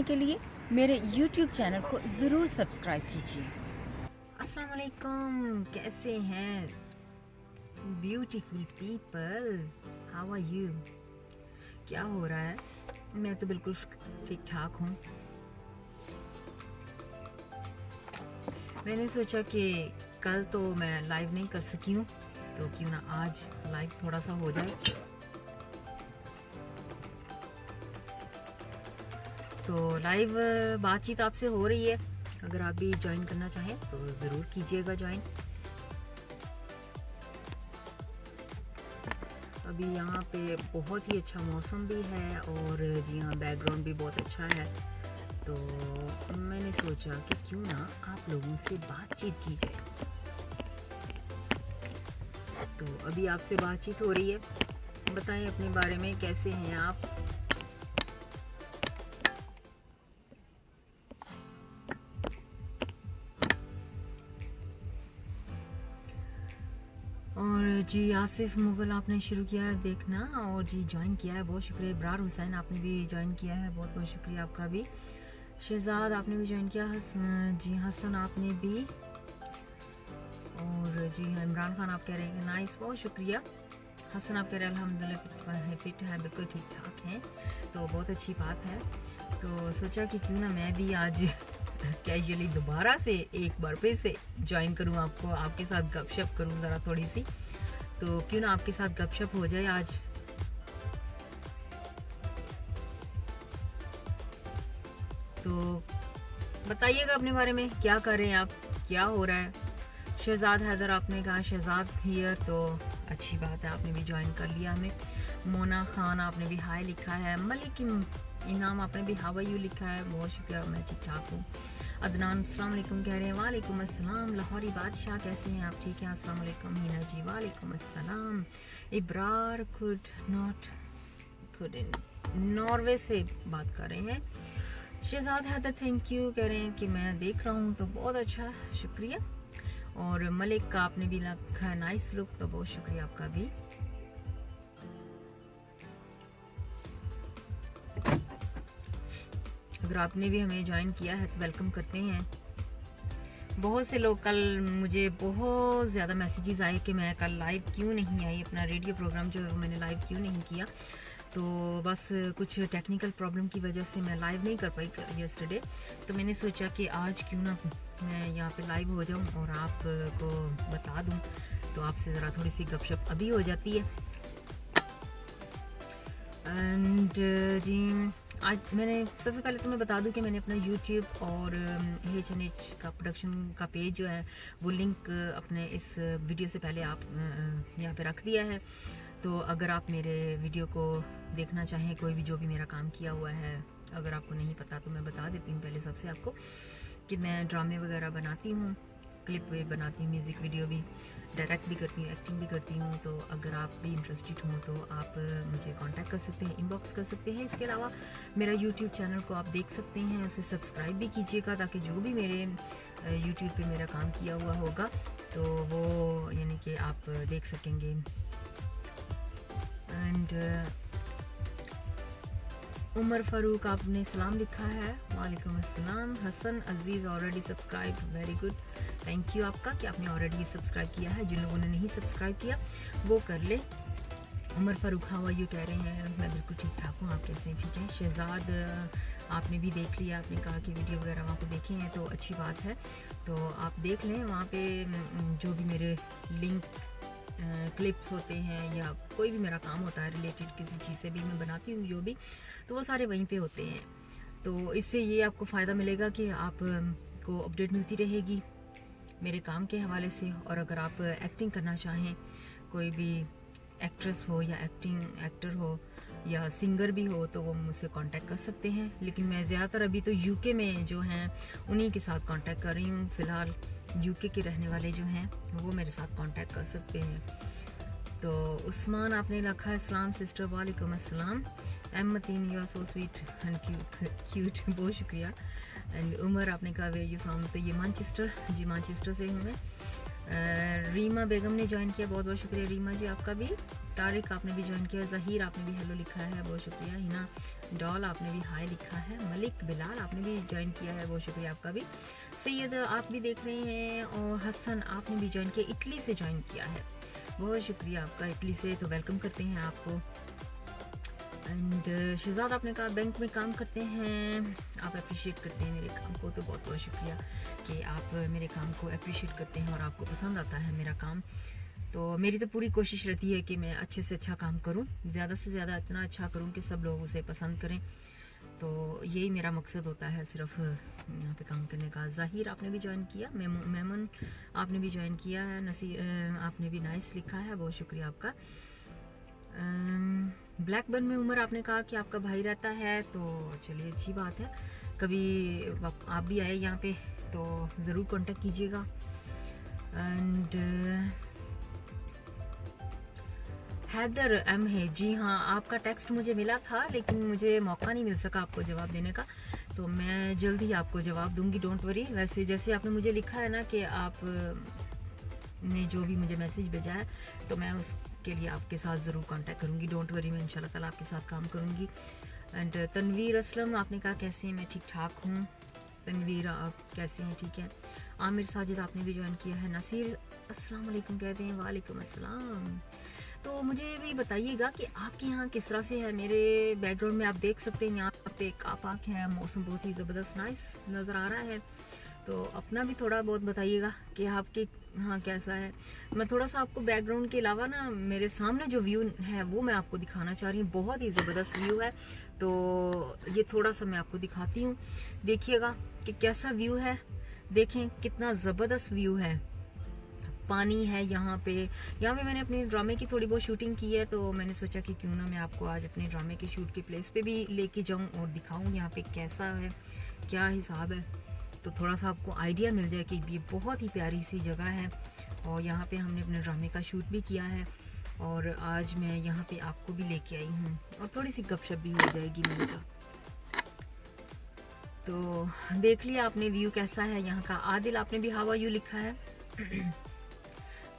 देखने के लिए मेरे YouTube चैनल को ज़रूर सब्सक्राइब कीजिए। अस्सलाम वालेकुम, कैसे हैं beautiful people, how are you? क्या हो रहा है? मैं तो बिल्कुल ठीक ठाक हूँ। मैंने सोचा कि कल तो मैं लाइव नहीं कर सकी हूँ, तो क्यों ना आज लाइव थोड़ा सा हो जाए। तो लाइव बातचीत आपसे हो रही है, अगर आप भी ज्वाइन करना चाहें तो ज़रूर कीजिएगा ज्वाइन। अभी यहाँ पे बहुत ही अच्छा मौसम भी है और जी हाँ, बैकग्राउंड भी बहुत अच्छा है। तो मैंने सोचा कि क्यों ना आप लोगों से बातचीत की जाए। तो अभी आपसे बातचीत हो रही है, बताएं अपने बारे में, कैसे हैं आप? और जी आसिफ मुगल आपने शुरू किया है देखना और जी ज्वाइन किया है, बहुत शुक्रिया। इब्रार हुसैन आपने भी ज्वाइन किया है, बहुत बहुत शुक्रिया आपका भी। शहजाद आपने भी ज्वाइन किया, जी हसन आपने भी, और जी हाँ इमरान खान आप कह रहे हैं नाइस, बहुत शुक्रिया। हसन आप कह रहे हैं अल्हम्दुलिल्लाह फिट है, बिल्कुल ठीक ठाक हैं, तो बहुत अच्छी बात है। तो सोचा कि क्यों ना मैं भी आज कैजुअली दोबारा से एक बार फिर से ज्वाइन करूं, आपके साथ गपशप करूं ज़रा थोड़ी सी। तो क्यों ना आपके साथ गपशप हो जाए आज। तो बताइएगा अपने बारे में, क्या कर रहे हैं आप, क्या हो रहा है? शहजाद हैदर आपने कहा शहजाद हियर, तो अच्छी बात है, आपने भी ज्वाइन कर लिया हमें। मोना खान आपने भी हाय लिखा है। मलिक इनाम आपने भी हाउ आर यू लिखा है, बहुत शुक्रिया, मैं ठीक ठाक हूँ। अदनान अस्सलाम वालेकुम कह रहे हैं, वालेकुम अस्सलाम। लाहौरी बादशाह कैसे हैं आप, ठीक हैं? अस्सलाम वालेकुम। हीना जी वालेकुम अस्सलाम। इब्रार नॉर्वे से बात कर रहे हैं। शहजाद हैदर थैंक यू कह रहे हैं कि मैं देख रहा हूँ, तो बहुत अच्छा, शुक्रिया। और मलिक का आपने भी लिखा है नाइस लुक, तो बहुत शुक्रिया आपका भी। अगर आपने भी हमें ज्वाइन किया है तो वेलकम करते हैं। बहुत से लोग, कल मुझे बहुत ज़्यादा मैसेजेस आए कि मैं कल लाइव क्यों नहीं आई, अपना रेडियो प्रोग्राम जो मैंने लाइव क्यों नहीं किया। तो बस कुछ टेक्निकल प्रॉब्लम की वजह से मैं लाइव नहीं कर पाई यस्टरडे। तो मैंने सोचा कि आज क्यों ना मैं यहाँ पे लाइव हो जाऊँ और आपको बता दूँ, तो आपसे ज़रा थोड़ी सी गपशप अभी हो जाती है। एंड जी आज मैंने सबसे पहले तो मैं बता दूं कि मैंने अपना YouTube और HNH का प्रोडक्शन का पेज जो है वो लिंक अपने इस वीडियो से पहले आप यहाँ पे रख दिया है। तो अगर आप मेरे वीडियो को देखना चाहें, कोई भी जो भी मेरा काम किया हुआ है, अगर आपको नहीं पता तो मैं बता देती हूँ पहले सबसे आपको कि मैं ड्रामे वगैरह बनाती हूँ, क्लिप भी बनाती हूँ, म्यूज़िक वीडियो भी, डायरेक्ट भी करती हूँ, एक्टिंग भी करती हूँ। तो अगर आप भी इंटरेस्टेड हों तो आप मुझे कांटेक्ट कर सकते हैं, इनबॉक्स कर सकते हैं। इसके अलावा मेरा यूट्यूब चैनल को आप देख सकते हैं, उसे सब्सक्राइब भी कीजिएगा, ताकि जो भी मेरे यूट्यूब पे मेरा काम किया हुआ होगा तो वो यानी कि आप देख सकेंगे। एंड उमर फारूक आपने सलाम लिखा है, वालेकुम अस्सलाम। Hasan Aziz already subscribe, very good, thank you आपका कि आपने ऑलरेडी सब्सक्राइब किया है। जिन लोगों ने नहीं सब्सक्राइब किया वो कर ले। Umar Farooq how are you कह रहे हैं, मैं बिल्कुल ठीक ठाक हूँ, आप कैसे हैं? ठीक है। शहजाद आपने भी देख लिया, आपने कहा कि वीडियो वगैरह वहाँ पे देखे हैं, तो अच्छी बात है, तो आप देख लें वहाँ पे जो भी मेरे लिंक क्लिप्स होते हैं या कोई भी मेरा काम होता है रिलेटेड किसी चीज़ से भी मैं बनाती हूँ जो भी, तो वो सारे वहीं पे होते हैं। तो इससे ये आपको फ़ायदा मिलेगा कि आप को अपडेट मिलती रहेगी मेरे काम के हवाले से। और अगर आप एक्टिंग करना चाहें, कोई भी एक्ट्रेस हो या एक्टर हो या सिंगर भी हो, तो वो मुझसे कांटेक्ट कर सकते हैं। लेकिन मैं ज़्यादातर अभी तो यूके में जो हैं उन्हीं के साथ कांटेक्ट कर रही हूँ फ़िलहाल। यूके के रहने वाले जो हैं वो मेरे साथ कांटेक्ट कर सकते हैं। तो उस्मान आपने रखा है सलाम सिस्टर, वालेकुम अस्सलाम। Emteen you are so sweet and cute, बहुत शुक्रिया। एंड उमर आपने कहा वे यू फ्रॉम, तो ये मैनचेस्टर, जी मैनचेस्टर से हूँ मैं। रीमा बेगम ने ज्वाइन किया, बहुत बहुत शुक्रिया रीमा जी आपका भी। तारिक आपने भी ज्वाइन किया, ज़हीर आपने भी हेलो लिखा है, बहुत शुक्रिया। हिना डॉल आपने भी हाय लिखा है, मलिक बिलाल आपने भी ज्वाइन किया है, बहुत शुक्रिया आपका भी। सैयद आप भी देख रहे हैं, और हसन आपने भी ज्वाइन किया, इटली से ज्वाइन किया है, बहुत शुक्रिया आपका इटली से, तो वेलकम करते हैं आपको। एंड शहजाद आपने कहा बैंक में काम करते हैं, आप अप्रिशिएट करते हैं मेरे काम को, तो बहुत बहुत शुक्रिया कि आप मेरे काम को अप्रिशिएट करते हैं और आपको पसंद आता है मेरा काम। तो मेरी तो पूरी कोशिश रहती है कि मैं अच्छे से अच्छा काम करूं, ज़्यादा से ज़्यादा इतना अच्छा करूं कि सब लोग उसे पसंद करें, तो यही मेरा मकसद होता है सिर्फ यहाँ पे काम करने का। ज़ाहिर आपने भी ज्वाइन किया, मेमन आपने भी ज्वाइन किया है, नसीर आपने भी नाइस लिखा है, बहुत शुक्रिया आपका। ब्लैक बर्न में उमर आपने कहा कि आपका भाई रहता है, तो चलिए अच्छी बात है, कभी आप भी आए यहाँ पे तो ज़रूर कांटेक्ट कीजिएगा। एंड हैदर एम है, जी हाँ आपका टेक्स्ट मुझे मिला था लेकिन मुझे मौका नहीं मिल सका आपको जवाब देने का, तो मैं जल्द ही आपको जवाब दूंगी, डोंट वरी। वैसे जैसे आपने मुझे लिखा है ना कि आप ने जो भी मुझे मैसेज भेजा है, तो मैं उसके लिए आपके साथ ज़रूर कांटेक्ट करूंगी, डोंट वरी, मैं इंशाल्लाह ताला आपके साथ काम करूंगी। एंड तनवीर असलम आपने कहा कैसे हैं, मैं ठीक ठाक हूँ। तनवीर आप कैसे हैं, ठीक है। आमिर साजिद आपने भी ज्वाइन किया है। नसीर अस्सलाम वालेकुम कहते हैं, वालेकुम अस्सलाम। तो मुझे भी बताइएगा कि आपके यहाँ किस तरह से है। मेरे बैकग्राउंड में आप देख सकते हैं यहाँ पे कापाक है, मौसम बहुत ही ज़बरदस्त नाइस नज़र आ रहा है, तो अपना भी थोड़ा बहुत बताइएगा कि आपके हाँ कैसा है। मैं थोड़ा सा आपको बैकग्राउंड के अलावा ना मेरे सामने जो व्यू है वो मैं आपको दिखाना चाह रही हूँ, बहुत ही ज़बरदस्त व्यू है, तो ये थोड़ा सा मैं आपको दिखाती हूँ, देखिएगा कि कैसा व्यू है। देखें कितना ज़बरदस्त व्यू है, पानी है यहाँ पे मैंने अपने ड्रामे की थोड़ी बहुत शूटिंग की है, तो मैंने सोचा कि क्यों ना मैं आपको आज अपने ड्रामे के शूट के प्लेस पे भी लेके जाऊँ और दिखाऊँ यहाँ पे कैसा है, क्या हिसाब है, तो थोड़ा सा आपको आइडिया मिल जाए कि ये बहुत ही प्यारी सी जगह है, और यहाँ पे हमने अपने ड्रामे का शूट भी किया है, और आज मैं यहाँ पे आपको भी लेके आई हूँ, और थोड़ी सी गपशप भी हो जाएगी मैंने कहा। तो देख लिया आपने व्यू कैसा है यहाँ का। आदिल आपने भी हाउ आर यू लिखा है।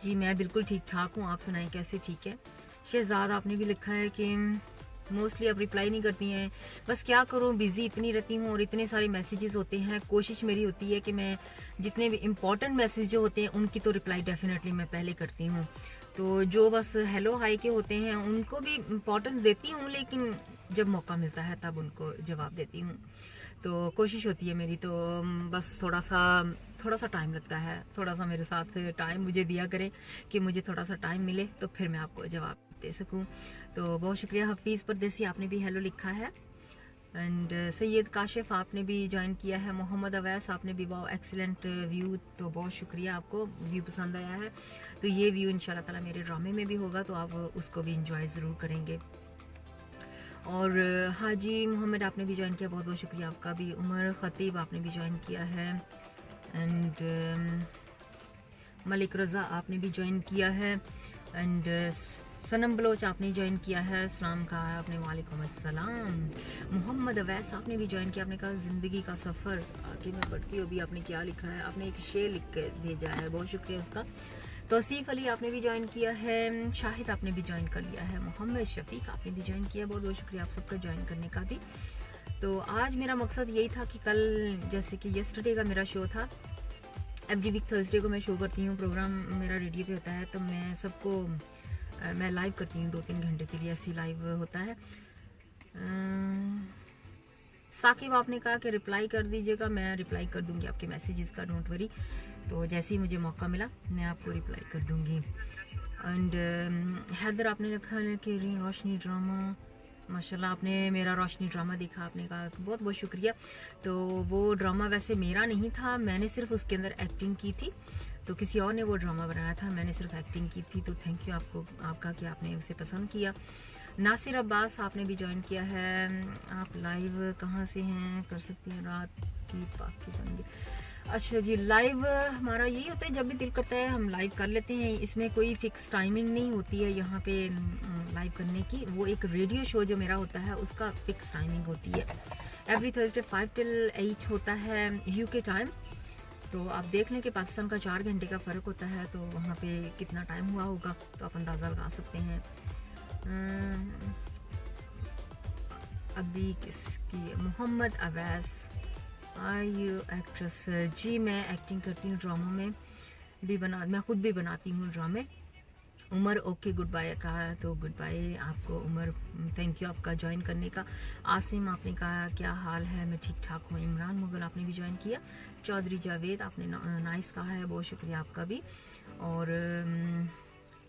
जी मैं बिल्कुल ठीक ठाक हूँ, आप सुनाएं कैसे, ठीक है। शहजाद आपने भी लिखा है कि मोस्टली अब रिप्लाई नहीं करती हैं, बस क्या करूँ बिज़ी इतनी रहती हूँ और इतने सारे मैसेजेस होते हैं। कोशिश मेरी होती है कि मैं जितने भी इम्पोर्टेंट मैसेज जो होते हैं उनकी तो रिप्लाई डेफिनेटली मैं पहले करती हूँ, तो जो बस हेलो हाई के होते हैं उनको भी इम्पोर्टेंस देती हूँ, लेकिन जब मौका मिलता है तब उनको जवाब देती हूँ, तो कोशिश होती है मेरी। तो बस थोड़ा सा टाइम लगता है, थोड़ा सा मेरे साथ टाइम मुझे दिया करें कि मुझे थोड़ा सा टाइम मिले तो फिर मैं आपको जवाब दे सकूं। तो बहुत शुक्रिया। हफीज़ परदेसी आपने भी हेलो लिखा है। एंड सैयद काशिफ आपने भी ज्वाइन किया है। मोहम्मद अवैस आपने भी वाओ एक्सीलेंट व्यू, तो बहुत शुक्रिया, आपको व्यू पसंद आया है, तो ये व्यू इंशाल्लाह ताला मेरे ड्रामे में भी होगा, तो आप उसको भी इंजॉय ज़रूर करेंगे। और हाजी मोहम्मद आपने भी ज्वाइन किया, बहुत बहुत शुक्रिया आपका भी। उमर ख़तीब आपने भी ज्वाइन किया है। एंड मलिक रज़ा आपने भी ज्वाइन किया है। एंड सनम बलोच आपने ज्वाइन किया है, सलाम कहा है आपने, वालेकुम अस्सलाम। मोहम्मद अवैस आपने भी ज्वाइन किया, आपने कहा ज़िंदगी का सफ़र, आगे मैं पढ़ती हूँ अभी आपने क्या लिखा है, आपने एक शेर लिख के भेजा है, बहुत शुक्रिया उसका। तौसीफ़ अली आपने भी ज्वाइन किया है। शाहिद आपने भी ज्वाइन कर लिया है। मोहम्मद शफीक आपने भी ज्वाइन किया, बहुत बहुत शुक्रिया आप सबका ज्वाइन करने का भी। तो आज मेरा मकसद यही था कि कल जैसे कि येस्टरडे का मेरा शो था, एवरी वीक थर्सडे को मैं शो करती हूँ, प्रोग्राम मेरा रेडियो पे होता है, तो मैं सबको मैं लाइव करती हूँ 2-3 घंटे के लिए, ऐसी लाइव होता है। साकिब आपने कहा कि रिप्लाई कर दीजिएगा, मैं रिप्लाई कर दूंगी आपके मैसेजेस का, डोंट वरी, तो जैसे ही मुझे मौका मिला मैं आपको रिप्लाई कर दूंगी। एंड हैदर आपने रखा है कि रोशनी ड्रामा, माशाल्लाह आपने मेरा रोशनी ड्रामा देखा, आपने कहा बहुत बहुत शुक्रिया। तो वो ड्रामा वैसे मेरा नहीं था, मैंने सिर्फ उसके अंदर एक्टिंग की थी, तो किसी और ने वो ड्रामा बनाया था, मैंने सिर्फ एक्टिंग की थी, तो थैंक यू आपको, आपका कि आपने उसे पसंद किया। नासिर अब्बास आपने भी ज्वाइन किया है। आप लाइव कहाँ से हैं, कर सकती हैं रात की पाकिस्तान। अच्छा जी, लाइव हमारा यही होता है, जब भी दिल करता है हम लाइव कर लेते हैं, इसमें कोई फिक्स टाइमिंग नहीं होती है यहाँ पे लाइव करने की। वो एक रेडियो शो जो मेरा होता है उसका फिक्स टाइमिंग होती है, एवरी थर्सडे 5 till 8 होता है यूके टाइम, तो आप देख लें कि पाकिस्तान का 4 घंटे का फ़र्क होता है, तो वहाँ पे कितना टाइम हुआ होगा, तो आप अंदाज़ा लगा सकते हैं। अभी किसकी, Mohammad Awais, are you actress? जी मैं एक्टिंग करती हूँ, ड्रामों में भी मैं खुद भी बनाती हूँ ड्रामे। उमर ओके गुड बाय कहा, तो गुड बाय आपको उमर, थैंक यू आपका ज्वाइन करने का। आसिम आपने कहा क्या हाल है, मैं ठीक ठाक हूँ। इमरान मुगल आपने भी ज्वाइन किया। चौधरी जावेद आपने नाइस कहा है, बहुत शुक्रिया आपका भी। और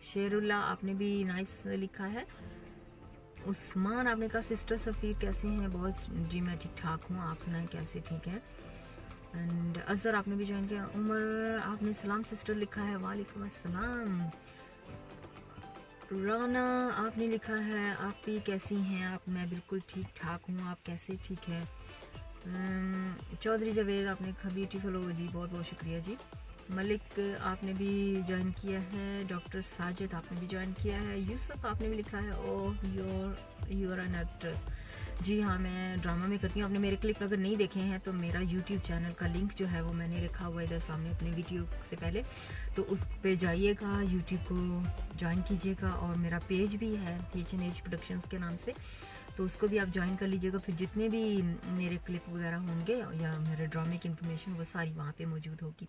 शेरुल्ला आपने भी नाइस लिखा है। उस्मान आपने कहा सिस्टर सफ़ीर कैसे हैं, बहुत जी मैं ठीक ठाक हूँ, आप सुनाएं कैसे, ठीक है। एंड अजहर आपने भी ज्वाइन किया। उमर आपने सलाम सिस्टर लिखा है, वालेकुम अस्सलाम। राना आपने लिखा है आप भी कैसी हैं आप, मैं बिल्कुल ठीक ठाक हूँ, आप कैसे, ठीक है। चौधरी जावेद आपने कहा ब्यूटीफुल हो जी, बहुत बहुत शुक्रिया जी। मलिक आपने भी ज्वाइन किया है। डॉक्टर साजिद आपने भी ज्वाइन किया है। यूसुफ आपने भी लिखा है ओह यूर एन एक्ट्रेस। जी हाँ मैं ड्रामा में करती हूँ। आपने मेरे क्लिप अगर नहीं देखे हैं तो मेरा यूट्यूब चैनल का लिंक जो है वो मैंने रखा हुआ है इधर सामने अपने वीडियो से पहले, तो उस पे जाइएगा, यूट्यूब को ज्वाइन कीजिएगा। और मेरा पेज भी है H&H प्रोडक्शंस के नाम से, तो उसको भी आप ज्वाइन कर लीजिएगा। फिर जितने भी मेरे क्लिप वगैरह होंगे या मेरे ड्रामे की इन्फॉर्मेशन वो सारी वहाँ पे मौजूद होगी।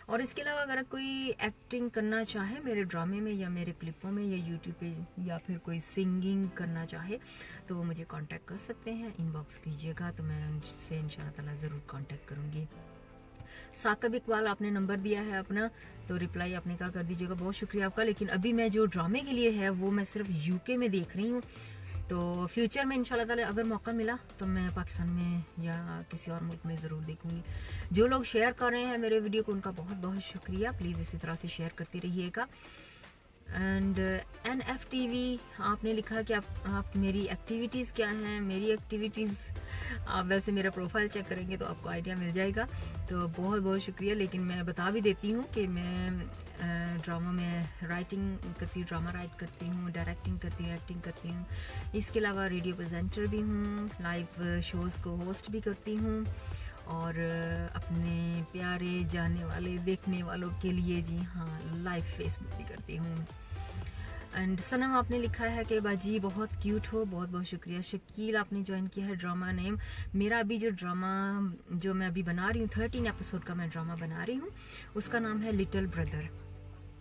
और इसके अलावा अगर कोई एक्टिंग करना चाहे मेरे ड्रामे में या मेरे क्लिपों में या यूट्यूब पे, या फिर कोई सिंगिंग करना चाहे तो वो मुझे कांटेक्ट कर सकते हैं, इनबॉक्स कीजिएगा, तो मैं उनसे इंशाल्लाह ताला ज़रूर कांटेक्ट करूँगी। साकब इकबाल आपने नंबर दिया है अपना, तो रिप्लाई आपने कहा कर दीजिएगा, बहुत शुक्रिया आपका। लेकिन अभी मैं जो ड्रामे के लिए है वो मैं सिर्फ यूके में देख रही हूँ, तो फ्यूचर में इंशाल्लाह ताला अगर मौका मिला तो मैं पाकिस्तान में या किसी और मुल्क में ज़रूर देखूंगी। जो लोग शेयर कर रहे हैं मेरे वीडियो को उनका बहुत बहुत शुक्रिया, प्लीज़ इसी तरह से शेयर करते रहिएगा। एंड NFTV आपने लिखा कि आप मेरी एक्टिविटीज़ क्या हैं। मेरी एक्टिविटीज़ आप वैसे मेरा प्रोफाइल चेक करेंगे तो आपको आइडिया मिल जाएगा, तो बहुत बहुत शुक्रिया। लेकिन मैं बता भी देती हूँ कि मैं ड्रामा में राइटिंग करती हूँ, ड्रामा राइट करती हूँ, डायरेक्टिंग करती हूँ, एक्टिंग करती हूँ। इसके अलावा रेडियो प्रेजेंटर भी हूँ, लाइव शोज़ को होस्ट भी करती हूँ, और अपने प्यारे जाने वाले देखने वालों के लिए जी हाँ लाइव फेसबुक भी करती हूँ। एंड सनम आपने लिखा है कि बाजी बहुत क्यूट हो, बहुत बहुत शुक्रिया। शकील आपने ज्वाइन किया है। ड्रामा नेम मेरा अभी जो ड्रामा जो मैं अभी बना रही हूँ 13 एपिसोड का मैं ड्रामा बना रही हूँ, उसका नाम है लिटिल ब्रदर।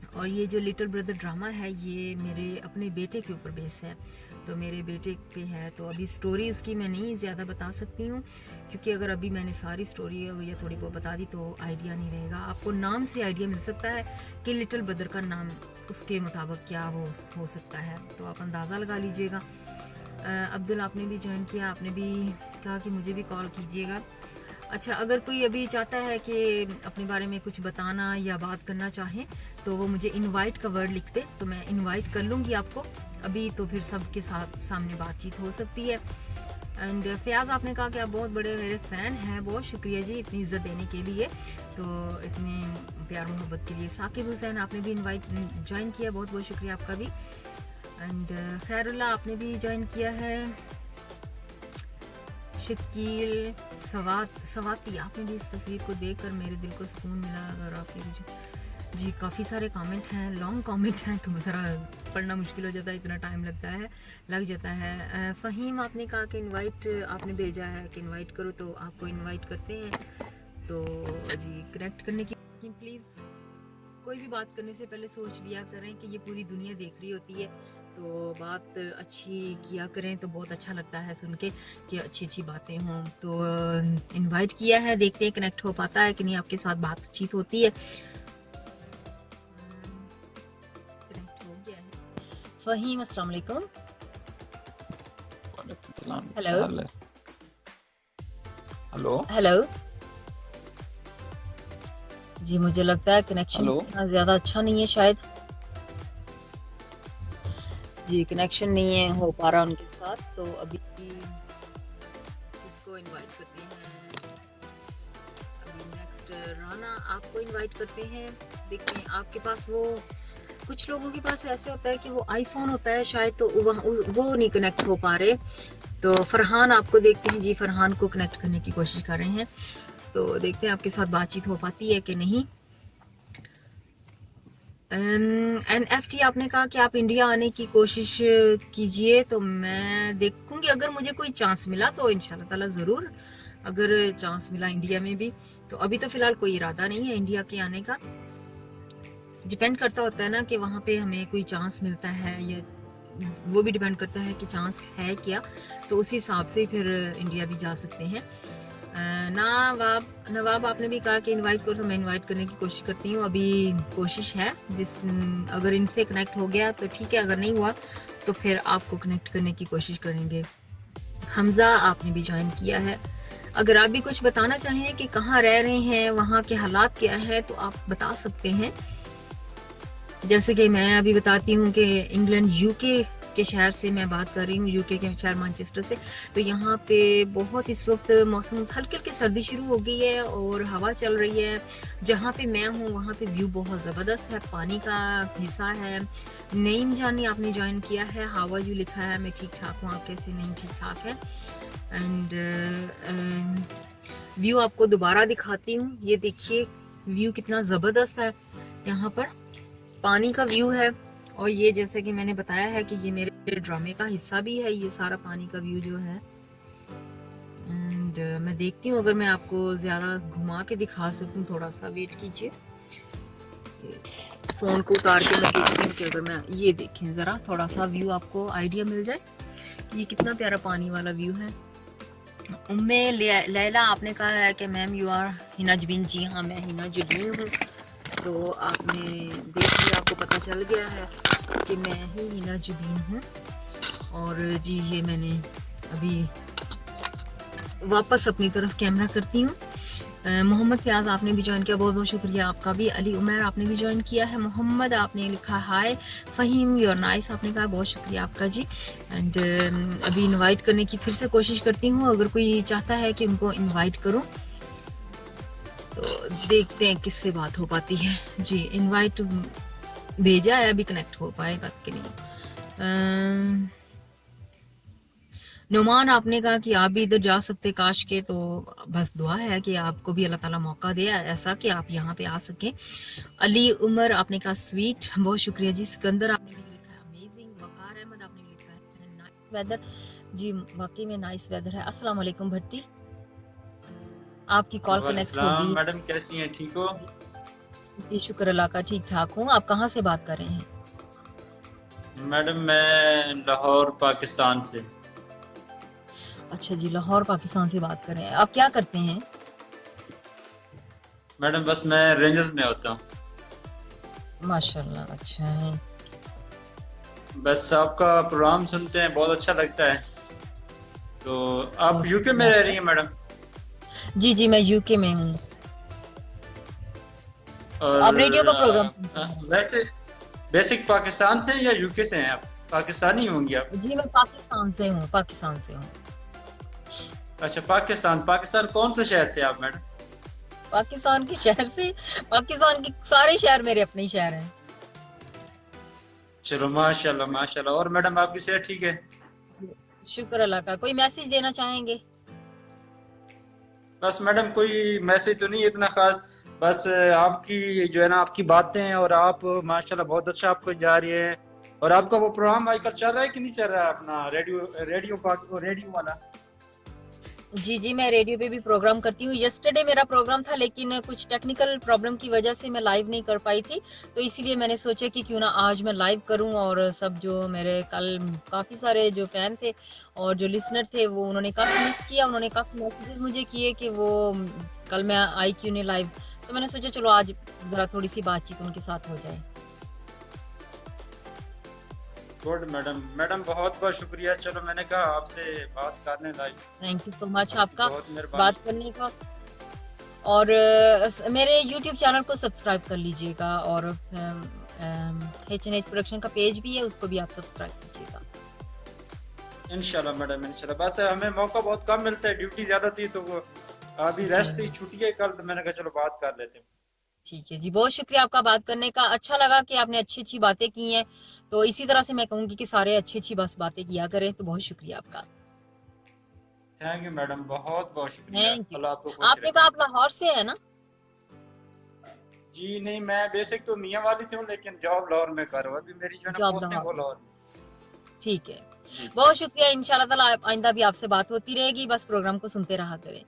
और ये जो लिटिल ब्रदर ड्रामा है ये मेरे अपने बेटे के ऊपर बेस है, तो मेरे बेटे पे है। तो अभी स्टोरी उसकी मैं नहीं ज़्यादा बता सकती हूँ, क्योंकि अगर अभी मैंने सारी स्टोरी या थोड़ी बहुत बता दी तो आइडिया नहीं रहेगा। आपको नाम से आइडिया मिल सकता है कि लिटिल ब्रदर का नाम उसके मुताबिक क्या हो सकता है, तो आप अंदाज़ा लगा लीजिएगा। अब्दुल आपने भी ज्वाइन किया, आपने भी कहा कि मुझे भी कॉल कीजिएगा। अच्छा, अगर कोई अभी चाहता है कि अपने बारे में कुछ बताना या बात करना चाहे तो वो मुझे इनवाइट का वर्ड लिख दे, तो मैं इनवाइट कर लूँगी आपको अभी, तो फिर सबके साथ सामने बातचीत हो सकती है। एंड फयाज आपने कहा कि आप बहुत बड़े मेरे फ़ैन हैं, बहुत शुक्रिया जी इतनी इज़्ज़त देने के लिए, तो इतने प्यार मोहब्बत के लिए। साकिब हुसैन आपने भी इनवाइट ज्वाइन किया, बहुत बहुत शुक्रिया आपका भी। एंड खैरुल्ला आपने भी ज्वाइन किया है। शकील सवाती आपने भी इस तस्वीर को देखकर मेरे दिल को सुकून मिला। अगर आपकी जी काफ़ी सारे कमेंट हैं, लॉन्ग कमेंट हैं, तो ज़रा पढ़ना मुश्किल हो जाता है, इतना टाइम लग जाता है। फ़हीम आपने कहा कि इनवाइट आपने भेजा है कि इनवाइट करो, तो आपको इनवाइट करते हैं। तो जी कनेक्ट करने की प्लीज़ कोई भी बात करने से पहले सोच लिया करें कि ये पूरी दुनिया देख रही होती है, तो बात अच्छी किया करें, तो बहुत अच्छा लगता है सुन के कि अच्छी अच्छी बातें हों। तो इनवाइट किया है, देखते हैं कनेक्ट हो पाता है कि नहीं, आपके साथ बातचीत होती है। कनेक्ट हो गया है। फ़हीम अस्सलाम वालेकुम। हेलो हेलो हेलो जी, मुझे लगता है कनेक्शन इतना ज़्यादा अच्छा नहीं है शायद जी, कनेक्शन नहीं है हो पा रहा उनके साथ, तो अभी इसको इनवाइट करते हैं। अभी नेक्स्ट राना आपको इनवाइट करते हैं। देखते हैं आपके पास वो, कुछ लोगों के पास ऐसे होता है कि वो आईफोन होता है शायद, तो वो नहीं कनेक्ट हो पा रहे। तो फरहान आपको देखते हैं जी, फरहान को कनेक्ट करने की कोशिश कर रहे हैं। तो देखते हैं आपके साथ बातचीत हो पाती है कि नहीं। NFT आपने कहा कि आप इंडिया आने की कोशिश कीजिए, तो मैं देखूंगी अगर मुझे कोई चांस मिला तो इंशाल्लाह ताला ज़रूर, अगर चांस मिला इंडिया में भी। तो अभी तो फिलहाल कोई इरादा नहीं है इंडिया के आने का, डिपेंड करता होता है ना कि वहाँ पे हमें कोई चांस मिलता है, या वो भी डिपेंड करता है कि चांस है क्या, तो उसी हिसाब से फिर इंडिया भी जा सकते हैं। नवाब आपने भी कहा कि इनवाइट करो, तो मैं इनवाइट करने की कोशिश करती हूँ, अभी कोशिश है। अगर इनसे कनेक्ट हो गया तो ठीक है, अगर नहीं हुआ तो फिर आपको कनेक्ट करने की कोशिश करेंगे। हमजा आपने भी ज्वाइन किया है। अगर आप भी कुछ बताना चाहें कि कहाँ रह रहे हैं, वहाँ के हालात क्या है, तो आप बता सकते हैं। जैसे कि मैं अभी बताती हूँ कि इंग्लैंड यूके के शहर से मैं बात कर रही हूँ, यूके के शहर मैनचेस्टर से। तो यहाँ पे बहुत इस वक्त मौसम हल्की हल्की सर्दी शुरू हो गई है और हवा चल रही है। जहाँ पे मैं हूँ वहाँ पे व्यू बहुत ज़बरदस्त है, पानी का हिस्सा है। नईम जानी आपने ज्वाइन किया है, हाउ आर यू लिखा है, मैं ठीक ठाक हूँ, आप कैसे? नहीं ठीक ठाक है। एंड व्यू आपको दोबारा दिखाती हूँ, ये देखिए व्यू कितना ज़बरदस्त है। यहाँ पर पानी का व्यू है, और ये जैसे कि मैंने बताया है कि ये मेरे ड्रामे का हिस्सा भी है, ये सारा पानी का व्यू जो है। एंड मैं देखती हूँ अगर मैं आपको ज्यादा घुमा के दिखा सकूँ, थोड़ा सा वेट कीजिए, फोन को उतार के मैं देखती हूँ कि अगर मैं ये देखें जरा, थोड़ा सा व्यू आपको आइडिया मिल जाए कि ये कितना प्यारा पानी वाला व्यू है। उम्मे लैला आपने कहा है कि ma'am you are Hina Jabeen. जी हाँ, मैं हिना जबीन हूँ। तो आपने देख लिया, आपको पता चल गया है कि मैं ही हिना जबीन हूँ। और जी ये मैंने अभी वापस अपनी तरफ कैमरा करती हूँ। मोहम्मद फयाज आपने भी ज्वाइन किया, बहुत बहुत शुक्रिया आपका भी। अली उमर आपने भी ज्वाइन किया है। मोहम्मद आपने लिखा हाय फ़हीम यूर नाइस, आपने कहा बहुत शुक्रिया आपका जी। एंड अभी इनवाइट करने की फिर से कोशिश करती हूँ, अगर कोई चाहता है कि उनको इनवाइट करूँ तो देखते हैं किससे बात हो पाती है। जी इनवाइट भेजा है, अभी कनेक्ट हो पाएगा कि नहीं। नुमान आपने कहा कि आप भी इधर जा सकते काश के, तो बस दुआ है कि आपको भी अल्लाह ताला मौका दे ऐसा कि आप यहाँ पे आ सकें। अली उमर आपने कहा स्वीट, बहुत शुक्रिया जी। सिकंदर आपने भी लिखा है अमेजिंग। वकार अहमद आपने भी लिखा है नाइस वेदर। जी वाकई में नाइस वेदर है। अस्सलाम वालेकुम भट्टी, आपकी कॉल कनेक्ट हो गई। मैडम कैसी हैं, ठीक हो? जी शुक्र अल्लाह का, ठीक ठाक हूँ। आप कहाँ से बात कर रहे हैं? मैडम मैं लाहौर पाकिस्तान से। अच्छा जी, लाहौर पाकिस्तान से बात कर रहे हैं। आप क्या करते हैं? मैडम बस मैं रेंजर्स में होता हूँ। माशाल्लाह, अच्छा है। बस आपका प्रोग्राम सुनते हैं, बहुत अच्छा लगता है। तो आप यूके में रह रही हैं मैडम? जी जी मैं यूके में हूँ। और आप रेडियो का प्रोग्राम? वैसे बेसिक पाकिस्तान से या यूके से हैं आप? पाकिस्तानी होंगी आप? जी मैं पाकिस्तान से हूँ, पाकिस्तान से हूँ। अच्छा पाकिस्तान कौन से शहर से आप मैडम? पाकिस्तान के शहर से, पाकिस्तान के सारे शहर मेरे अपने ही शहर हैं। चलो माशाल्लाह माशाल्लाह। और मैडम आपकी सेहत ठीक है? शुक्र अल्लाह का। कोई मैसेज देना चाहेंगे? बस मैडम कोई मैसेज तो नहीं इतना खास, बस आपकी जो है ना आपकी बातें, और आप माशाल्लाह बहुत अच्छा आपको जा रही है। और आपका वो प्रोग्राम आजकल चल रहा है कि नहीं चल रहा है अपना रेडियो वाला? जी जी मैं रेडियो पे भी प्रोग्राम करती हूँ। यस्टरडे मेरा प्रोग्राम था, लेकिन कुछ टेक्निकल प्रॉब्लम की वजह से मैं लाइव नहीं कर पाई थी, तो इसीलिए मैंने सोचा कि क्यों ना आज मैं लाइव करूं। और सब जो मेरे कल काफ़ी सारे जो फैन थे और जो लिसनर थे वो उन्होंने काफ़ी मिस किया, उन्होंने काफ़ी मैसेजेस मुझे किए कि वो कल मैं आई क्यों नहीं लाइव, तो मैंने सोचा चलो आज ज़रा थोड़ी सी बातचीत उनके साथ हो जाए। गुड मैडम बहुत बहुत शुक्रिया। चलो मैंने कहा आपसे बात करने live. Thank you so much आपका बहुत बात करने का। और मेरे YouTube चैनल को सब्सक्राइब कर लीजिएगा, और H&H प्रोडक्शन का पेज भी है, उसको भी आप सब्सक्राइब कीजिएगा। इंशाल्लाह मैडम इंशाल्लाह। बस हमें मौका बहुत कम मिलता है, ड्यूटी ज्यादा थी तो वो अभी रेस्ट थी, छुट्टी है कल, तो मैंने कहा चलो बात कर लेते हैं। ठीक है जी, बहुत शुक्रिया आपका बात करने का। अच्छा लगा कि आपने अच्छी अच्छी बातें की हैं, तो इसी तरह से मैं कहूँगी कि सारे अच्छी अच्छी बस बातें किया करें। तो बहुत शुक्रिया आपका। थैंक यू मैडम, बहुत बहुत शुक्रिया। Thank you. अल्लाह आपको खुश आपने कहा रखे। आप लाहौर से है ना? जी नहीं, मैं बेसिक तो मियाँ वाली से हूँ, लेकिन जॉब लाहौर में कर रहा हूँ। अभी मेरी जो है ना जॉब पोस्टिंग लाहौर वो में। लाहौर में। ठीक है, जी बहुत शुक्रिया। इंशाल्लाह ताला आइंदा भी आपसे बात होती रहेगी, बस प्रोग्राम को सुनते रहा करें।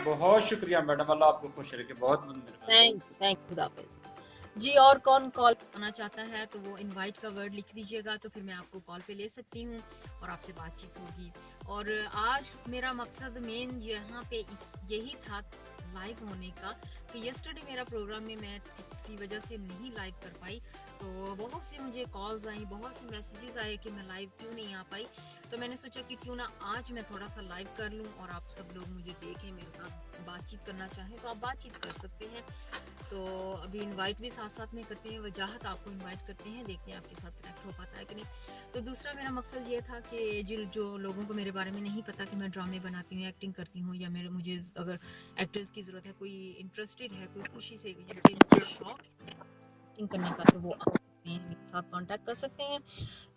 बहुत शुक्रिया मैडम, अल्लाह आपको खुश रखे, बहुत बहुत मेहरबानी। थैंक यू, खुदा हाफिज जी। और कौन कॉल करना चाहता है तो वो इनवाइट का वर्ड लिख दीजिएगा, तो फिर मैं आपको कॉल पे ले सकती हूँ और आपसे बातचीत होगी। और आज मेरा मकसद मेन यहाँ पे यही था लाइव होने का कि यस्टरडे मेरा प्रोग्राम में मैं किसी वजह से नहीं लाइव कर पाई, तो बहुत सी मुझे कॉल्स आई, बहुत से मैसेजेस आए कि मैं लाइव क्यों नहीं आ पाई। तो मैंने सोचा कि क्यों ना आज मैं थोड़ा सा लाइव कर लूं और आप सब लोग मुझे देखें, मेरे साथ बातचीत करना चाहें तो आप बातचीत कर सकते हैं। तो अभी इनवाइट भी साथ साथ में करते हैं, वजाहत आपको इनवाइट करते हैं, देखते हैं आपके साथ कनेक्ट हो पाता है कि नहीं। तो दूसरा मेरा मकसद ये था कि जो लोगों को मेरे बारे में नहीं पता कि मैं ड्रामे बनाती हूँ, एक्टिंग करती हूँ, या मुझे अगर एक्ट्रेस की जरूरत है, कोई इंटरेस्टेड है, कोई खुशी से या जिनको शौक है एक्टिंग करने का, तो वो आप मेरे साथ कांटेक्ट कर सकते हैं।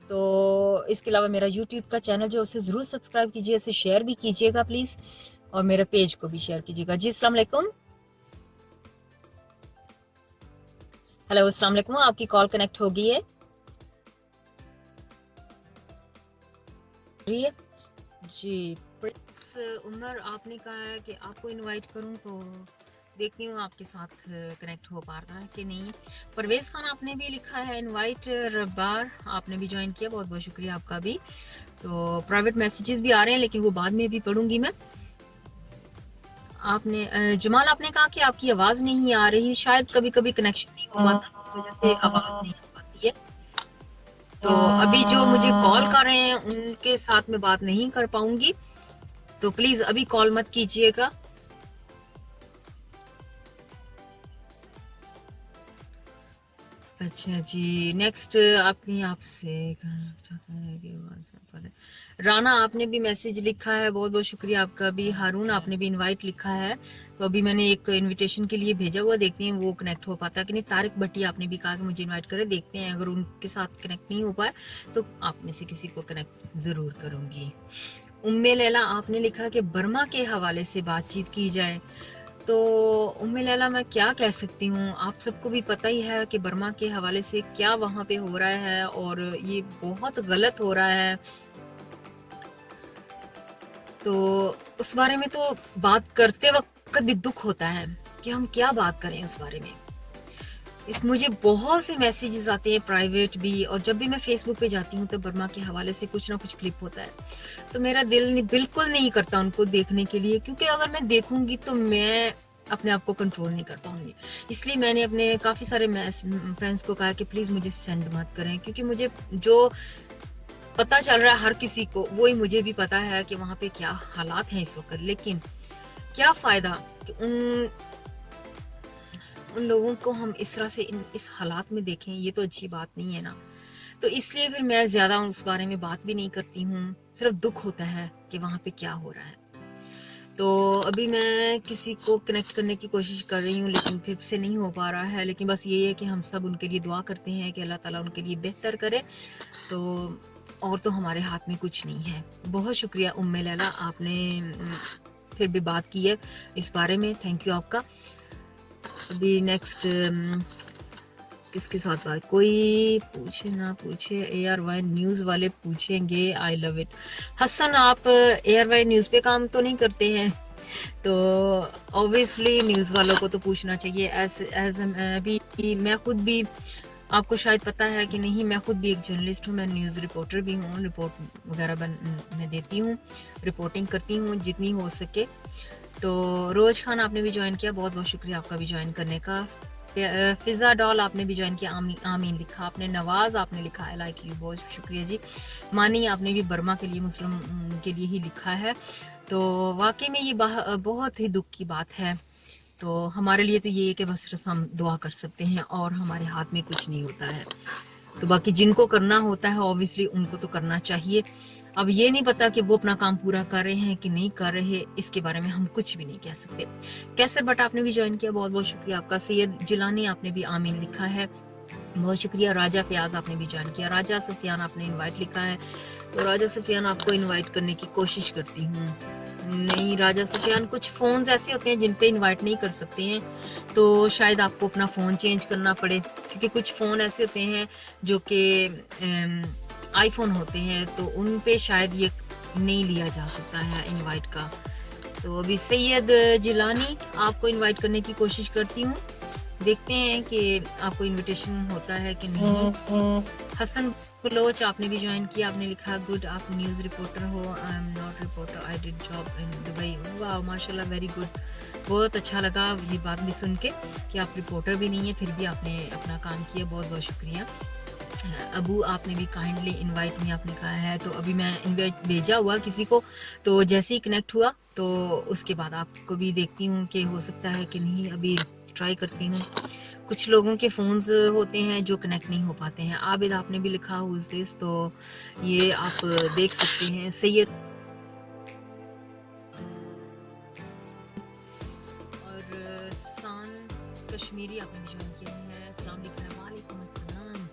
तो इसके अलावा मेरा यूट्यूब का चैनल जो उसे जरूर सब्सक्राइब कीजिए, उसे शेयर भी कीजिएगा प्लीज, और मेरे पेज को भी शेयर कीजिएगा। जी अस्सलाम वालेकुम। हेलो अस्सलाम वालेकुम, आपकी कॉल कनेक्ट हो गई है जी। प्रिंस उमर, आपने कहा है कि आपको इनवाइट करूं, तो देखती हूँ आपके साथ कनेक्ट हो पा रहा है कि नहीं। परवेज खान आपने भी लिखा है इनवाइट। रबार आपने भी ज्वाइन किया, बहुत बहुत शुक्रिया आपका भी। तो प्राइवेट मैसेजेस भी आ रहे हैं, लेकिन वो बाद में भी पढ़ूंगी मैं। आपने जमाल आपने कहा कि आपकी आवाज नहीं आ रही, शायद कभी कभी कनेक्शन नहीं हो पाता, इस वजह से आवाज नहीं आ पाती है। तो अभी जो मुझे कॉल कर रहे हैं उनके साथ में बात नहीं कर पाऊंगी, तो प्लीज अभी कॉल मत कीजिएगा। अच्छा जी, नेक्स्ट अपनी आपसे करना चाहता है कि राना आपने भी मैसेज लिखा है, बहुत बहुत शुक्रिया आपका भी। हारून आपने भी इनवाइट लिखा है, तो अभी मैंने एक इनविटेशन के लिए भेजा हुआ, देखते हैं वो कनेक्ट हो पाता है कि नहीं। तारिक भट्टी आपने भी कहा कि मुझे इनवाइट करें, देखते हैं अगर उनके साथ कनेक्ट नहीं हो पाए तो आप में से किसी को कनेक्ट जरूर करूंगी। उम्मे लैला आपने लिखा कि बर्मा के हवाले से बातचीत की जाए, तो उम्मे लैला मैं क्या कह सकती हूँ, आप सबको भी पता ही है कि बर्मा के हवाले से क्या वहां पे हो रहा है, और ये बहुत गलत हो रहा है। तो उस बारे में तो बात करते वक्त भी दुख होता है कि हम क्या बात करें उस बारे में। मुझे बहुत से मैसेजेस आते हैं प्राइवेट भी, और जब भी मैं फेसबुक पे जाती हूँ तो बर्मा के हवाले से कुछ ना कुछ क्लिप होता है, तो मेरा दिल बिल्कुल नहीं करता उनको देखने के लिए, क्योंकि अगर मैं देखूंगी तो मैं अपने आप को कंट्रोल नहीं कर पाऊंगी। इसलिए मैंने अपने काफी सारे फ्रेंड्स को कहा कि प्लीज मुझे सेंड मत करें, क्योंकि मुझे जो पता चल रहा है हर किसी को, वो ही मुझे भी पता है कि वहां पे क्या हालात हैं इस वक्त। लेकिन क्या फायदा कि उन लोगों को हम इस तरह से इस हालात में देखें, ये तो अच्छी बात नहीं है ना। तो इसलिए फिर मैं ज्यादा उस बारे में बात भी नहीं करती हूँ, सिर्फ दुख होता है कि वहां पे क्या हो रहा है। तो अभी मैं किसी को कनेक्ट करने की कोशिश कर रही हूँ, लेकिन फिर से नहीं हो पा रहा है। लेकिन बस ये है कि हम सब उनके लिए दुआ करते हैं कि अल्लाह ताला उनके लिए बेहतर करे, तो और तो हमारे हाथ में कुछ नहीं है। बहुत शुक्रिया उम्मे लैला, आपने फिर भी बात की है इस बारे में, थैंक यू आपका। अभी नेक्स्ट किसके साथ बात, कोई पूछे ना पूछे, ARY न्यूज वाले पूछेंगे, आई लव इट। हसन आप ARY न्यूज पे काम तो नहीं करते हैं, तो ऑब्वियसली न्यूज वालों को तो पूछना चाहिए। एज अभी मैं खुद भी, आपको शायद पता है कि नहीं, मैं खुद भी एक जर्नलिस्ट हूँ, मैं न्यूज रिपोर्टर भी हूँ, रिपोर्ट वगैरह मैं देती हूँ, रिपोर्टिंग करती हूँ जितनी हो सके। तो रोज खान आपने भी ज्वाइन किया, बहुत बहुत शुक्रिया आपका भी ज्वाइन करने का। फिजा डॉल आपने भी ज्वाइन किया, आमीन लिखा आपने। नवाज आपने लिखा है लाइक यू, बहुत शुक्रिया जी। मानी आपने भी बर्मा के लिए, मुस्लिम के लिए ही लिखा है। तो वाकई में ये बहुत ही दुख की बात है। तो हमारे लिए तो ये है कि बस सिर्फ हम दुआ कर सकते हैं, और हमारे हाथ में कुछ नहीं होता है। तो बाकी जिनको करना होता है ऑब्वियसली उनको तो करना चाहिए। अब ये नहीं पता कि वो अपना काम पूरा कर रहे हैं कि नहीं कर रहे, इसके बारे में हम कुछ भी नहीं कह सकते। कैसर बट आपने भी ज्वाइन किया, बहुत बहुत शुक्रिया आपका। सैयद जिलानी आपने भी आमीन लिखा है, बहुत शुक्रिया। राजा फयाज आपने भी ज्वाइन किया। राजा सुफियान आपने इनवाइट लिखा है। तो राजा सुफियान आपको इनवाइट करने की कोशिश करती हूँ। नहीं राजा सुफियान, कुछ फोन्स ऐसे होते हैं जिन पे इनवाइट नहीं कर सकते हैं, तो शायद आपको अपना फ़ोन चेंज करना पड़े, क्योंकि कुछ फ़ोन ऐसे होते हैं जो कि आईफोन होते हैं, तो उन पे शायद ये नहीं लिया जा सकता है इनवाइट का। तो अभी सैयद जिलानी आपको इनवाइट करने की कोशिश करती हूँ, देखते हैं कि आपको इनविटेशन होता है कि नहीं। हसन बलोच आपने भी ज्वाइन किया, आपने लिखा गुड, आप न्यूज़ रिपोर्टर हो। I am not reporter, I did job in Dubai. वाह माशाल्लाह, वेरी गुड, बहुत अच्छा लगा ये बात भी सुन के कि आप रिपोर्टर भी नहीं है फिर भी आपने अपना काम किया, बहुत बहुत शुक्रिया। अबू आपने भी काइंडली इनवाइट में आपने कहा है, तो अभी मैं इनवाइट भेजा हुआ किसी को, तो जैसे ही कनेक्ट हुआ तो उसके बाद आपको भी देखती हूँ कि हो सकता है कि नहीं, अभी ट्राई करती हूँ। कुछ लोगों के फोन्स होते हैं जो कनेक्ट नहीं हो पाते हैं। आबिद आपने भी लिखा हुज दिस, तो ये आप देख सकते हैं। सैयद और सान कश्मीरी आपने भी ज्वाइन किया है, अस्सलाम लिखा है, वालेकुम अस्सलाम।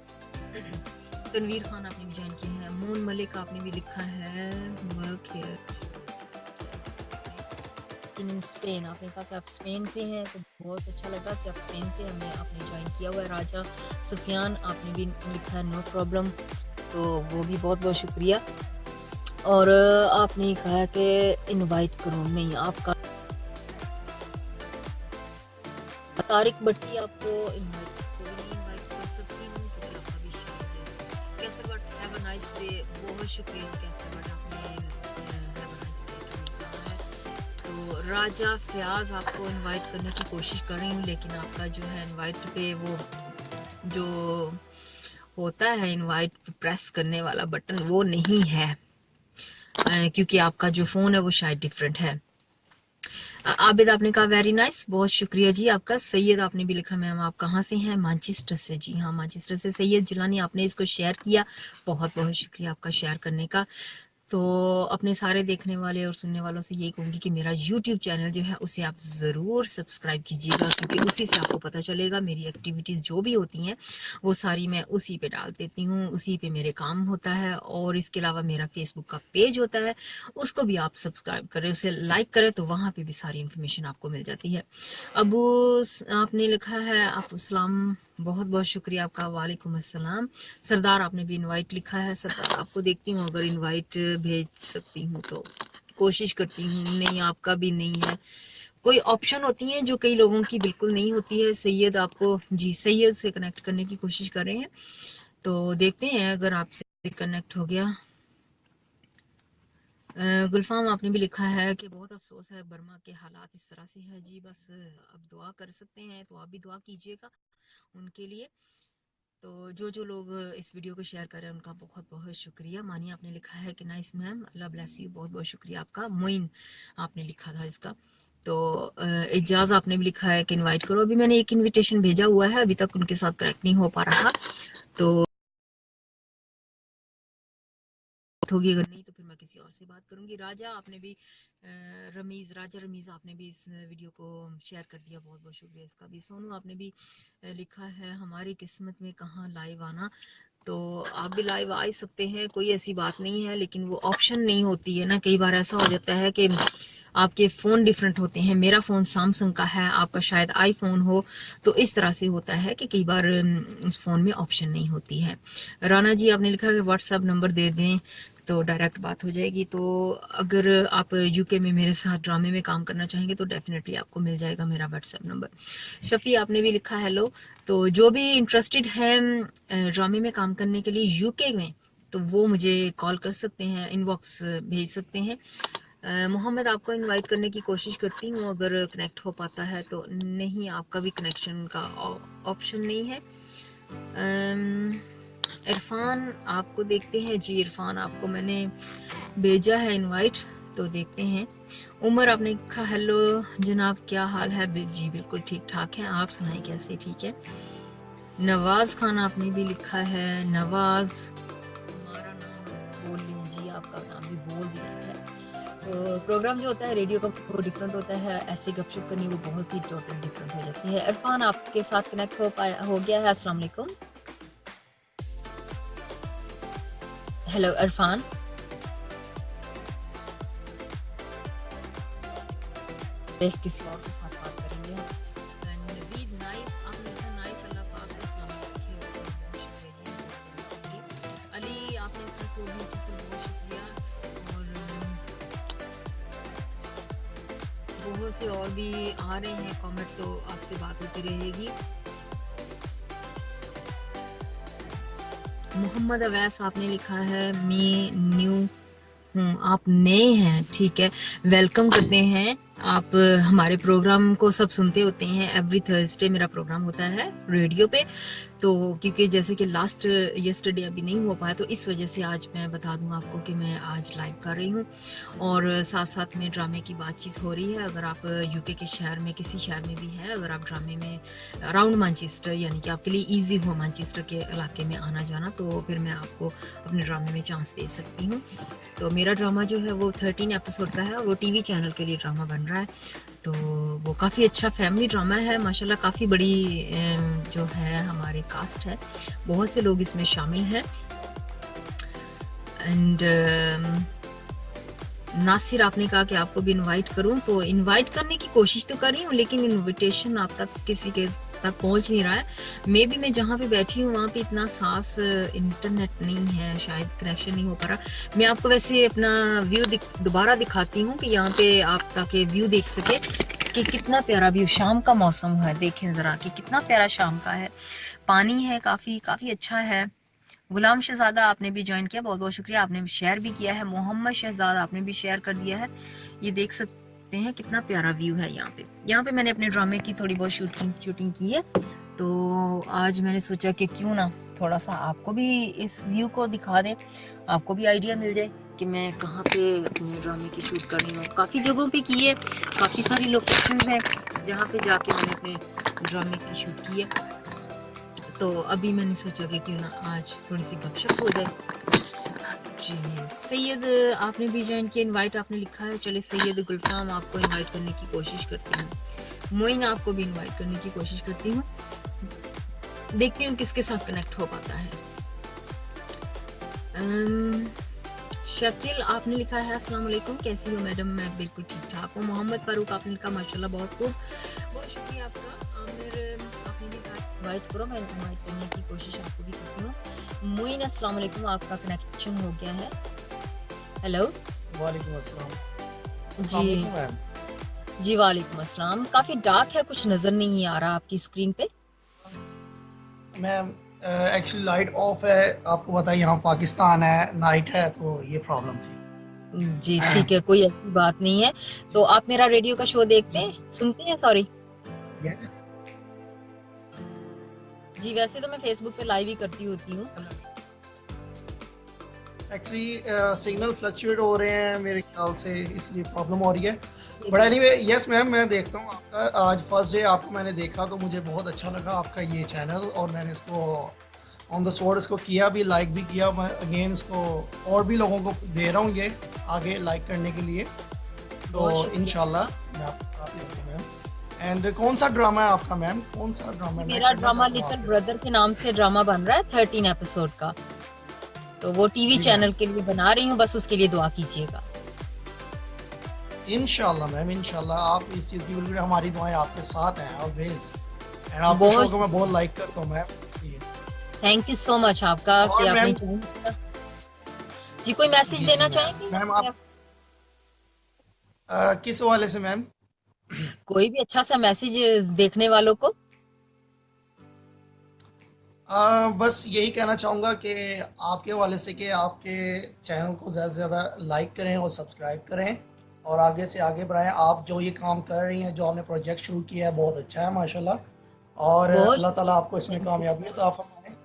तनवीर खान आपने भी ज्वाइन किया है। मून मलिक आपने भी लिखा है वर्क हियर इन स्पेन, आपने कहा कि आप स्पेन से हैं, तो बहुत अच्छा लगा कि आप स्पेन से हमें आपने ज्वाइन किया हुआ है। राजा सुफियान आपने भी लिखा है नो प्रॉब्लम, तो वो भी बहुत बहुत शुक्रिया। और आपने कहा कि इनवाइट करो, नहीं आपका तारिक भट्टी आपको इनवाइट कर सकती हूँ, क्योंकि आपका भी शायद Qaiser Butt have a nice day, बहुत शुक्रिया कैसर बट आपने हैव अ नाइस डे कहा है। तो राजा फयाज आपको इनवाइट करने की कोशिश कर रही हूँ, लेकिन आपका जो है इनवाइट पे वो जो होता है इनवाइट प्रेस करने वाला बटन वो नहीं है, क्योंकि आपका जो फ़ोन है वो शायद डिफरेंट है। आबिद आपने कहा वेरी नाइस, बहुत शुक्रिया जी आपका। सैयद आपने भी लिखा मैम आप कहाँ से हैं, मैनचेस्टर से। जी हाँ, मैनचेस्टर से सैयद जिलानी आपने इसको शेयर किया, बहुत बहुत शुक्रिया आपका शेयर करने का। तो अपने सारे देखने वाले और सुनने वालों से यही कहूँगी कि मेरा YouTube चैनल जो है उसे आप ज़रूर सब्सक्राइब कीजिएगा, क्योंकि उसी से आपको पता चलेगा मेरी एक्टिविटीज़ जो भी होती हैं वो सारी मैं उसी पे डाल देती हूँ, उसी पे मेरे काम होता है। और इसके अलावा मेरा फेसबुक का पेज होता है, उसको भी आप सब्सक्राइब करें, उसे लाइक करें, तो वहाँ पे भी सारी इन्फॉर्मेशन आपको मिल जाती है। अबू आपने लिखा है आप सलाम, बहुत बहुत शुक्रिया आपका, वालेकुम अस्सलाम। सरदार आपने भी इनवाइट लिखा है, सरदार आपको देखती हूँ अगर इनवाइट भेज सकती हूँ तो कोशिश करती हूँ। नहीं आपका भी नहीं है, कोई ऑप्शन होती है जो कई लोगों की बिल्कुल नहीं होती है। सैयद आपको, जी सैयद से कनेक्ट करने की कोशिश कर रहे हैं, तो देखते हैं अगर आपसे कनेक्ट हो गया। गुलफाम आपने भी लिखा है कि बहुत अफसोस है बर्मा के हालात इस तरह से है। जी बस अब दुआ कर सकते हैं, तो आप भी दुआ कीजिएगा उनके लिए। तो जो लोग इस वीडियो को शेयर कर रहे हैं उनका बहुत बहुत शुक्रिया। मानिया आपने लिखा है कि nice ma'am, Allah bless you, बहुत बहुत शुक्रिया आपका। मोइन आपने लिखा था इसका। तो एजाज आपने भी लिखा है कि इनवाइट करो, अभी मैंने एक इनविटेशन भेजा हुआ है, अभी तक उनके साथ कनेक्ट नहीं हो पा रहा, तो होगी, अगर नहीं तो फिर मैं किसी और से बात करूंगी। राजा आपने भी राजा रमीज आपने भी इस वीडियो को शेयर कर दिया, बहुत बहुत शुक्रिया इसका भी। सोनू आपने भी लिखा है हमारी किस्मत में कहाँ लाइव आना, तो आप भी लाइव आ ही सकते हैं, कोई ऐसी बात नहीं है, लेकिन वो ऑप्शन नहीं होती है ना। कई बार ऐसा हो जाता है कि आपके फ़ोन डिफरेंट होते हैं, मेरा फ़ोन सैमसंग का है, आपका शायद आईफोन हो, तो इस तरह से होता है कि कई बार उस फ़ोन में ऑप्शन नहीं होती है। राना जी आपने लिखा कि व्हाट्सएप नंबर दे दें तो डायरेक्ट बात हो जाएगी, तो अगर आप यूके में मेरे साथ ड्रामे में काम करना चाहेंगे तो डेफिनेटली आपको मिल जाएगा मेरा व्हाट्सएप नंबर। शफी आपने भी लिखा हेलो, तो जो भी इंटरेस्टेड है ड्रामे में काम करने के लिए यूके में, तो वो मुझे कॉल कर सकते हैं, इनबॉक्स भेज सकते हैं। मोहम्मद आपको इनवाइट करने की कोशिश करती हूँ, अगर कनेक्ट हो पाता है तो। नहीं, आपका भी कनेक्शन का ऑप्शन नहीं है। इरफान आपको देखते हैं, जी इरफान आपको मैंने भेजा है इनवाइट, तो देखते हैं। उमर आपने कहा हेलो जनाब, क्या हाल है? जी बिल्कुल ठीक ठाक है, आप सुनाएं कैसे? ठीक है। नवाज खान आपने भी लिखा है, नवाज हमारा नाम बोल लीजिए, आपका नाम भी बोल दिया है। तो प्रोग्राम जो होता है रेडियो का वो डिफरेंट होता है, ऐसे गपशप करनी वो बहुत ही टोटल डिफरेंट हो जाती है। इरफान आपके साथ कनेक्ट हो गया है, अस्सलाम वालेकुम। हेलो इरफान। किसी और के साथ बात करेंगे हम। एंड नवीद नाइस, आपने लिखा नाइस, अल्लाह पाक का सलामत रखे। बहुत शुक्रिया जी, अली आपने लिखा सो ब्यूटीफुल, बहुत शुक्रिया। और बहुत से और भी आ रहे हैं कमेंट, तो आपसे बात होती रहेगी। मोहम्मद अवैस आपने लिखा है मैं न्यू हूँ, आप नए हैं, ठीक है, वेलकम करते हैं। आप हमारे प्रोग्राम को सब सुनते होते हैं, एवरी थर्सडे मेरा प्रोग्राम होता है रेडियो पे। तो क्योंकि जैसे कि लास्ट यस्टरडे अभी नहीं हो पाया, तो इस वजह से आज मैं बता दूं आपको कि मैं आज लाइव कर रही हूँ। और साथ साथ में ड्रामे की बातचीत हो रही है। अगर आप यूके के शहर में, किसी शहर में भी हैं, अगर आप ड्रामे में अराउंड मैनचेस्टर, यानी कि आपके लिए ईजी हो मैनचेस्टर के इलाके में आना जाना, तो फिर मैं आपको अपने ड्रामे में चांस दे सकती हूँ। तो मेरा ड्रामा जो है वो 13 एपिसोड का है, और वो टीवी चैनल के लिए ड्रामा बन रहा है। तो वो काफ़ी अच्छा फैमिली ड्रामा है माशाल्लाह। काफ़ी बड़ी जो है हमारे कास्ट है, बहुत से लोग इसमें शामिल हैं। एंड नासिर आपने कहा कि आपको भी इनवाइट करूं, तो इनवाइट करने की कोशिश तो कर रही हूँ, लेकिन इनविटेशन आप तक किसी के तक पहुंच नहीं रहा है। मे बी मैं जहाँ पे बैठी हूँ वहाँ पे इतना खास इंटरनेट नहीं है, शायद कनेक्शन नहीं हो पा रहा। मैं आपको वैसे अपना व्यू दोबारा दिखाती हूँ कि यहाँ पे आप ताकि व्यू देख सके कि कितना प्यारा व्यू, शाम का मौसम है, देखें जरा कि कितना प्यारा शाम का है। पानी है, काफी काफी अच्छा है। गुलाम शहजादा आपने भी ज्वाइन किया, बहुत बहुत शुक्रिया, आपने शेयर भी किया है। मोहम्मद शहजाद आपने भी शेयर कर दिया है। ये देख सकते हैं कितना प्यारा व्यू है यहाँ पे। यहाँ पे मैंने अपने ड्रामे की थोड़ी बहुत शूटिंग की है। तो आज मैंने सोचा कि क्यों ना थोड़ा सा आपको भी इस व्यू को दिखा दें, आपको भी आइडिया मिल जाए कि मैं कहाँ पे अपने ड्रामे की शूट कर रही हूँ। काफ़ी जगहों पे की है, काफ़ी सारी लोकेशंस हैं जहाँ पे जाके मैंने अपने ड्रामे की शूट की है। तो अभी मैंने सोचा कि क्यों ना आज थोड़ी सी गपशप हो जाए। जी सैयद आपने भी ज्वाइन किया, इनवाइट आपने लिखा है। चलिए सैयद गुलफाम आपको इनवाइट करने की कोशिश करती हूँ। मोइन आपको भी इनवाइट करने की कोशिश करती हूँ, देखती हूँ किसके साथ कनेक्ट हो पाता है। शकील आपने लिखा है अस्सलाम वालेकुम, कैसी हो मैडम? मैं बिल्कुल ठीक ठाक हूँ। मोहम्मद फारूक आपने लिखा माशाल्लाह बहुत खूब, बहुत शुक्रिया आपका। आमिर आपने भी इनवाइट करो, मैं इनवाइट करने की कोशिश आपको भी करती हूँ। मोइन अस्सलाम वालेकुम, आपका कनेक्शन हो गया है। हेलो वालेकुम अस्सलाम। जी जी वालेकुम अस्सलाम। काफी डार्क है, कुछ नजर नहीं आ रहा आपकी स्क्रीन पे। मैम एक्चुअली लाइट ऑफ है, आपको पता है यहाँ पाकिस्तान है, नाइट है, तो ये प्रॉब्लम थी। जी ठीक है, कोई ऐसी बात नहीं है। तो आप मेरा रेडियो का शो देखते हैं, सुनते हैं? सॉरी यस जी, वैसे तो मैं फेसबुक पे लाइव ही करती होती हूँ। एक्चुअली सिग्नल फ्लक्चुएट हो रहे हैं मेरे ख्याल से, इसलिए प्रॉब्लम हो रही है। बट एनीवे यस मैम, मैं देखता हूँ आपका। आज फर्स्ट डे आपको मैंने देखा तो मुझे बहुत अच्छा लगा आपका ये चैनल, और मैंने इसको ऑन द स्पॉट इसको किया भी, लाइक भी किया। मैं अगेन इसको और भी लोगों को दे रहा हूँ ये आगे लाइक करने के लिए। तो इंशाल्लाह मैं आपके साथ ही रहूँगा मैम। एंड कौन सा ड्रामा है आपका मैम? कौन सा ड्रामा? मेरा ड्रामा लिटिल ब्रदर के नाम से ड्रामा बन रहा है 13 एपिसोड का। तो वो टीवी चैनल के लिए बना रही हूँ, बस उसके लिए दुआ कीजिएगा। इंशाल्लाह मैम, इंशाल्लाह। आप इस चीज़ की बिल्कुल, हमारी दुआएं आपके साथ हैं ऑलवेज। एंड आपके शो को मैं बहुत लाइक करता हूँ ma'am. Thank you so much आपका कि आपने ज्वाइन किया। जी कोई मैसेज देना चाहेंगे मैम? आप किस हवाले से मैम? कोई भी अच्छा सा मैसेज देखने वालों को। बस यही कहना चाहूँगा कि आपके हवाले से कि आपके चैनल को ज़्यादा से ज़्यादा लाइक करें और सब्सक्राइब करें, और आगे से आगे बढ़ाएं। आप जो ये काम कर रही हैं, जो आपने प्रोजेक्ट शुरू किया है, बहुत अच्छा है माशाल्लाह, और अल्लाह ताला आपको इसमें कामयाबी अता फरमाए।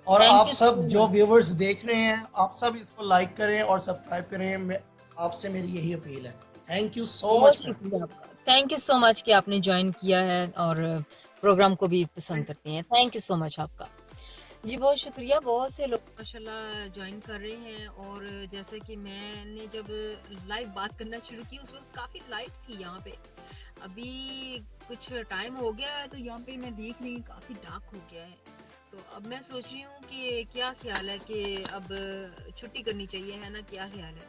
और आप सब जो व्यूवर्स देख रहे हैं, आप सब इसको लाइक करें और सब्सक्राइब करें, आपसे मेरी यही अपील है। Thank you so much. शुक्रिया आपका, थैंक यू सो मच कि आपने ज्वाइन किया है और प्रोग्राम को भी पसंद करते हैं। थैंक यू सो मच आपका जी, बहुत शुक्रिया। बहुत से लोग माशाल्लाह ज्वाइन कर रहे हैं, और जैसे कि मैंने जब लाइव बात करना शुरू की उस वक्त काफ़ी लाइट थी यहाँ पे। अभी कुछ टाइम हो गया है तो यहाँ पे मैं देख रही हूँ काफ़ी डार्क हो गया है। तो अब मैं सोच रही हूँ कि क्या ख्याल है कि अब छुट्टी करनी चाहिए, है ना? क्या ख्याल है?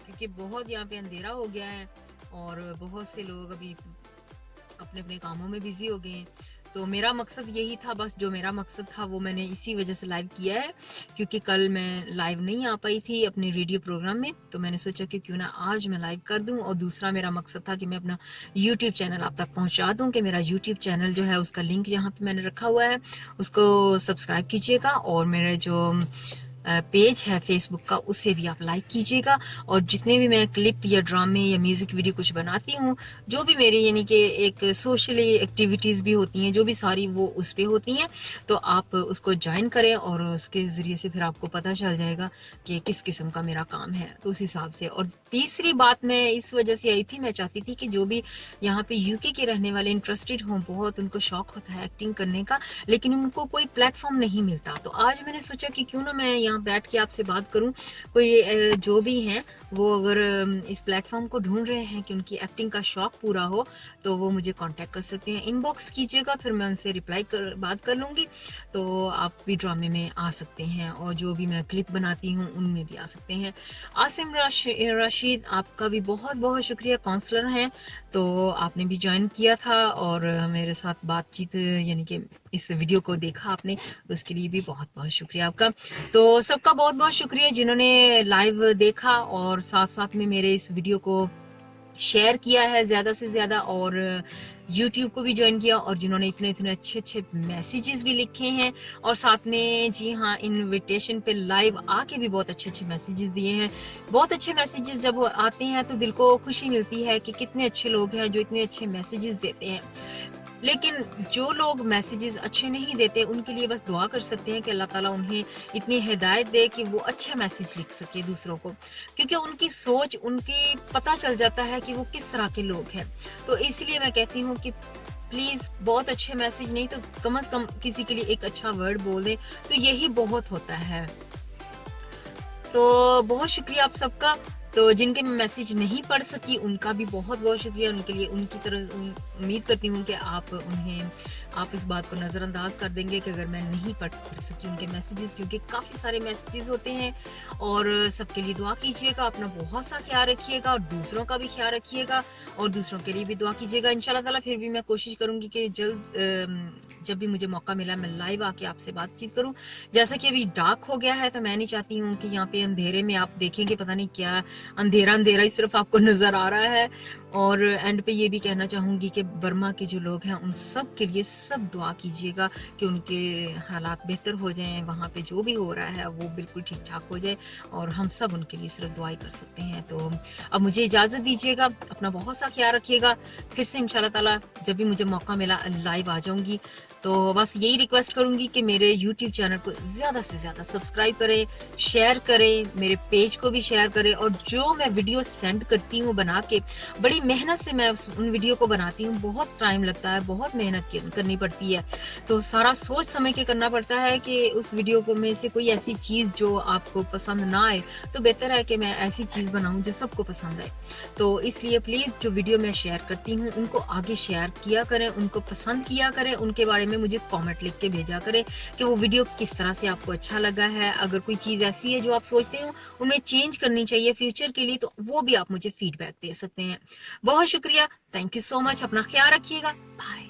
क्योंकि बहुत यहाँ पे अंधेरा हो गया है और बहुत से लोग अभी अपने अपने कामों में बिजी हो गए हैं। तो मेरा मकसद यही था, बस जो मेरा मकसद था वो मैंने इसी वजह से लाइव किया है, क्योंकि कल मैं लाइव नहीं आ पाई थी अपने रेडियो प्रोग्राम में, तो मैंने सोचा कि क्यों ना आज मैं लाइव कर दूं। और दूसरा मेरा मकसद था कि मैं अपना यूट्यूब चैनल आप तक पहुंचा दूं, कि मेरा यूट्यूब चैनल जो है उसका लिंक यहाँ पे मैंने रखा हुआ है, उसको सब्सक्राइब कीजिएगा, और मेरे जो पेज है फेसबुक का उसे भी आप लाइक कीजिएगा। और जितने भी मैं क्लिप या ड्रामे या म्यूजिक वीडियो कुछ बनाती हूँ, जो भी मेरे यानी कि एक सोशली एक्टिविटीज भी होती हैं, जो भी सारी वो उस पे होती हैं, तो आप उसको ज्वाइन करें और उसके जरिए से फिर आपको पता चल जाएगा कि किस किस्म का मेरा काम है, तो उस हिसाब से। और तीसरी बात मैं इस वजह से आई थी, मैं चाहती थी कि जो भी यहाँ पे यूके के रहने वाले इंटरेस्टेड हों, बहुत उनको शौक होता है एक्टिंग करने का, लेकिन उनको कोई प्लेटफॉर्म नहीं मिलता, तो आज मैंने सोचा कि क्यों ना मैं यहाँ बैठ के आपसे बात करूं। कोई जो भी हैं वो अगर इस प्लेटफॉर्म को ढूंढ रहे हैं कि उनकी एक्टिंग का शौक पूरा हो, तो वो मुझे कांटेक्ट कर सकते हैं, इनबॉक्स कीजिएगा, फिर मैं उनसे बात कर लूंगी, तो आप भी ड्रामे में आ सकते हैं, और जो भी मैं क्लिप बनाती हूँ उनमें भी आ सकते हैं। आसिम रशीद, आपका भी बहुत बहुत शुक्रिया, काउंसलर हैं, तो आपने भी ज्वाइन किया था और मेरे साथ बातचीत यानी कि इस वीडियो को देखा आपने, उसके लिए भी बहुत बहुत शुक्रिया आपका। तो सबका बहुत बहुत शुक्रिया जिन्होंने लाइव देखा और साथ साथ में मेरे इस वीडियो को शेयर किया है ज्यादा से ज्यादा, और YouTube को भी ज्वाइन किया, और जिन्होंने इतने इतने अच्छे अच्छे मैसेजेस भी लिखे हैं, और साथ में जी हाँ इनविटेशन पे लाइव आके भी बहुत अच्छे अच्छे मैसेजेस दिए हैं। बहुत अच्छे मैसेजेस जब आते हैं तो दिल को खुशी मिलती है कि कितने अच्छे लोग हैं जो इतने अच्छे मैसेजेस देते हैं। लेकिन जो लोग मैसेजेस अच्छे नहीं देते, उनके लिए बस दुआ कर सकते हैं कि अल्लाह ताला उन्हें इतनी हिदायत दे कि वो अच्छे मैसेज लिख सके दूसरों को, क्योंकि उनकी सोच, उनकी पता चल जाता है कि वो किस तरह के लोग हैं। तो इसलिए मैं कहती हूँ कि प्लीज बहुत अच्छे मैसेज नहीं तो कम से कम किसी के लिए एक अच्छा वर्ड बोल दें, तो यही बहुत होता है। तो बहुत शुक्रिया आप सबका। तो जिनके मैं मैसेज नहीं पढ़ सकी उनका भी बहुत बहुत शुक्रिया, उनके लिए उनकी तरह उम्मीद करती हूँ कि आप इस बात को नज़रअंदाज कर देंगे कि अगर मैं नहीं पढ़ सकी उनके मैसेजेस, क्योंकि काफ़ी सारे मैसेजेस होते हैं। और सबके लिए दुआ कीजिएगा, अपना बहुत सा ख्याल रखिएगा और दूसरों का भी ख्याल रखिएगा, और दूसरों के लिए भी दुआ कीजिएगा। इंशाल्लाह ताला फिर भी मैं कोशिश करूँगी कि जल्द जब भी मुझे मौका मिला मैं लाइव आके आपसे बातचीत करूँ। जैसा कि अभी डार्क हो गया है तो मैं नहीं चाहती हूँ कि यहाँ पे अंधेरे में आप देखेंगे पता नहीं क्या अंधेरा अंधेरा ही सिर्फ आपको नजर आ रहा है। और एंड पे ये भी कहना चाहूंगी कि बर्मा के जो लोग हैं उन सब के लिए सब दुआ कीजिएगा कि उनके हालात बेहतर हो जाएं, वहाँ पे जो भी हो रहा है वो बिल्कुल ठीक ठाक हो जाए, और हम सब उनके लिए सिर्फ दुआई कर सकते हैं। तो अब मुझे इजाजत दीजिएगा, अपना बहुत सा ख्याल रखिएगा। फिर से इंशाल्लाह ताला जब भी मुझे मौका मिला लाइव आ जाऊंगी। तो बस यही रिक्वेस्ट करूंगी कि मेरे YouTube चैनल को ज्यादा से ज्यादा सब्सक्राइब करें, शेयर करें, मेरे पेज को भी शेयर करें, और जो मैं वीडियो सेंड करती हूँ बना के, बड़ी मेहनत से मैं उन वीडियो को बनाती हूँ, बहुत टाइम लगता है, बहुत मेहनत करनी पड़ती है, तो सारा सोच समझ के करना पड़ता है कि उस वीडियो को में से कोई ऐसी चीज जो आपको पसंद ना आए, तो बेहतर है कि मैं ऐसी चीज बनाऊं जो सबको पसंद आए। तो इसलिए प्लीज जो वीडियो मैं शेयर करती हूँ उनको आगे शेयर किया करें, उनको पसंद किया करें, उनके बारे में मुझे कमेंट लिख के भेजा करें कि वो वीडियो किस तरह से आपको अच्छा लगा है। अगर कोई चीज ऐसी है जो आप सोचते हो उन्हें चेंज करनी चाहिए फ्यूचर के लिए, तो वो भी आप मुझे फीडबैक दे सकते हैं। बहुत शुक्रिया, थैंक यू सो मच, अपना ख्याल रखिएगा, बाय।